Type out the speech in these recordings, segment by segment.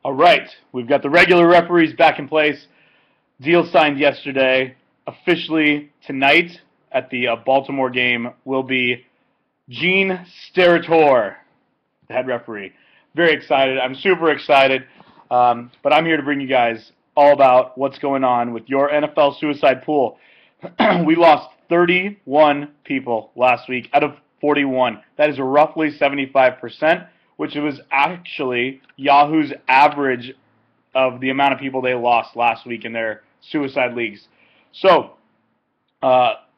All right, we've got the regular referees back in place. Deal signed yesterday. Officially tonight at the Baltimore game will be Gene Steratore, the head referee. Very excited. I'm super excited. But I'm here to bring you guys all about what's going on with your NFL suicide pool. We lost 31 people last week out of 41. That is roughly 75%, which was actually Yahoo's average of the amount of people they lost last week in their suicide leagues. So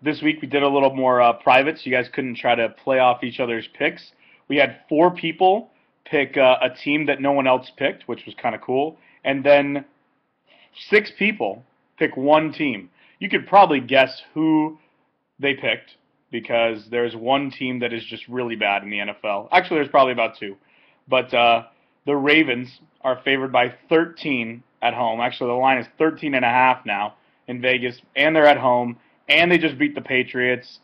this week we did a little more private, so you guys couldn't try to play off each other's picks. We had 4 people pick a team that no one else picked, which was kind of cool, and then 6 people pick one team. You could probably guess who they picked because there's one team that is just really bad in the NFL. Actually, there's probably about 2. But the Ravens are favored by 13 at home. Actually, the line is 13.5 now in Vegas, and they're at home, and they just beat the Patriots.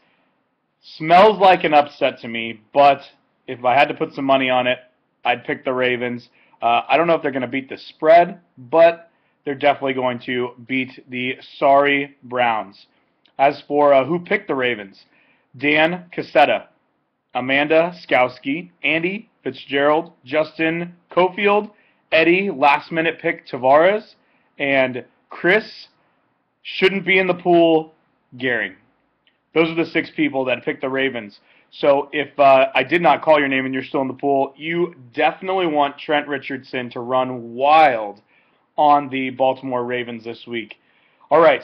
Smells like an upset to me, but if I had to put some money on it, I'd pick the Ravens. I don't know if they're going to beat the spread, but they're definitely going to beat the sorry Browns. As for who picked the Ravens, Dan Casetta, Amanda Skawski, Andy Fitzgerald, Justin Cofield, Eddie last-minute pick Tavarez, and Chris shouldn't be in the pool, Gehring. Those are the 6 people that picked the Ravens. So if I did not call your name and you're still in the pool, you definitely want Trent Richardson to run wild on the Baltimore Ravens this week. All right.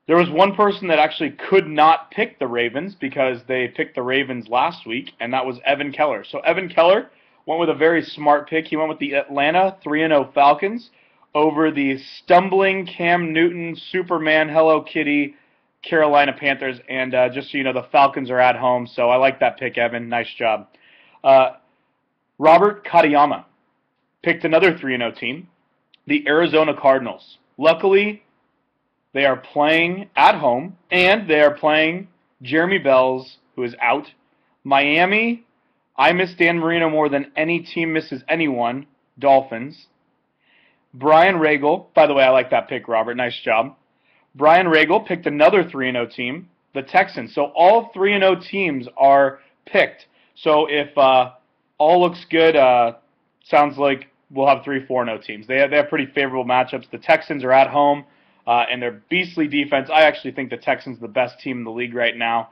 There was one person that actually could not pick the Ravens because they picked the Ravens last week, and that was Evan Keller. So Evan Keller went with a very smart pick. He went with the Atlanta 3-0 Falcons over the stumbling Cam Newton, Superman, Hello Kitty, Carolina Panthers. And just so you know, the Falcons are at home, so I like that pick, Evan. Nice job. Robert Katayama picked another 3-0 team, the Arizona Cardinals. Luckily, they are playing at home, and they are playing Jeremy Bells, who is out. Miami, I miss Dan Marino more than any team misses anyone, Dolphins. Bryan Ragle, by the way, I like that pick, Robert. Nice job. Bryan Ragle picked another 3-0 team, the Texans. So all 3-0 teams are picked. So if all looks good, sounds like we'll have 3 4-0 teams. They have pretty favorable matchups. The Texans are at home. And their beastly defense, I actually think the Texans are the best team in the league right now.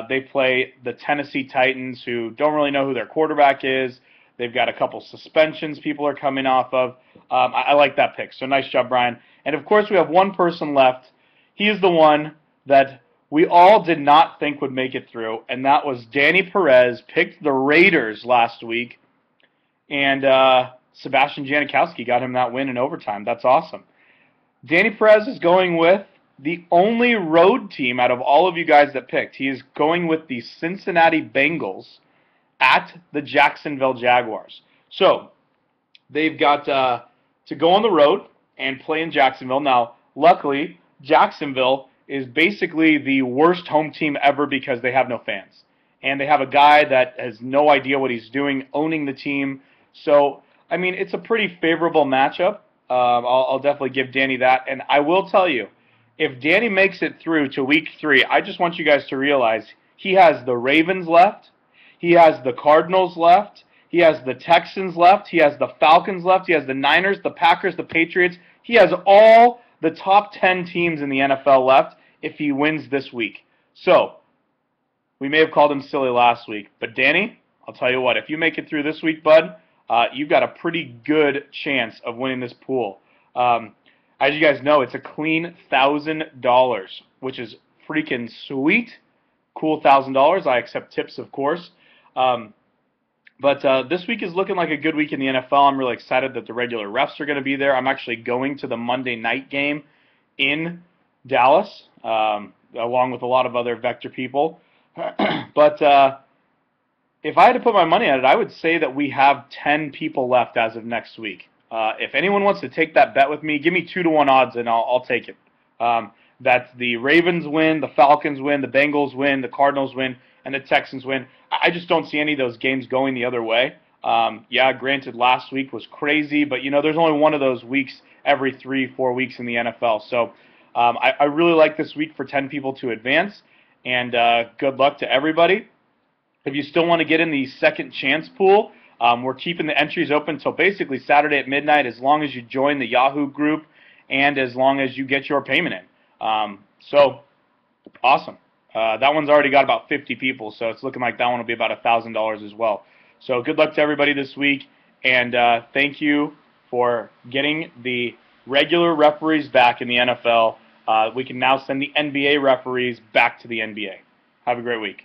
They play the Tennessee Titans, who don't really know who their quarterback is. They've got a couple suspensions people are coming off of. I like that pick, so nice job, Brian. And, of course, we have one person left. He is the one that we all did not think would make it through, and that was Danny Perez, picked the Raiders last week, and Sebastian Janikowski got him that win in overtime. That's awesome. Danny Perez is going with the only road team out of all of you guys that picked. He is going with the Cincinnati Bengals at the Jacksonville Jaguars. So they've got to go on the road and play in Jacksonville. Now, luckily, Jacksonville is basically the worst home team ever because they have no fans. And they have a guy that has no idea what he's doing, owning the team. So, I mean, it's a pretty favorable matchup. I'll definitely give Danny that. And I will tell you, if Danny makes it through to week 3, I just want you guys to realize he has the Ravens left, he has the Cardinals left, he has the Texans left, he has the Falcons left, he has the Niners, the Packers, the Patriots. He has all the top 10 teams in the NFL left if he wins this week. So, we may have called him silly last week, but Danny, I'll tell you what, if you make it through this week, bud, you've got a pretty good chance of winning this pool. As you guys know, it's a clean $1,000, which is freaking sweet. Cool $1,000. I accept tips, of course. But this week is looking like a good week in the NFL. I'm really excited that the regular refs are going to be there. I'm actually going to the Monday night game in Dallas, along with a lot of other Vector people. But if I had to put my money on it, I would say that we have 10 people left as of next week. If anyone wants to take that bet with me, give me 2-to-1 odds and I'll take it. That the Ravens win, the Falcons win, the Bengals win, the Cardinals win, and the Texans win. I just don't see any of those games going the other way. Yeah, granted, last week was crazy, but there's only one of those weeks every 3-4 weeks in the NFL. So I really like this week for 10 people to advance, and good luck to everybody. If you still want to get in the second chance pool, we're keeping the entries open until basically Saturday at midnight, as long as you join the Yahoo group and as long as you get your payment in. So awesome. That one's already got about 50 people, so it's looking like that one will be about $1,000 as well. So good luck to everybody this week, and thank you for getting the regular referees back in the NFL. We can now send the NBA referees back to the NBA. Have a great week.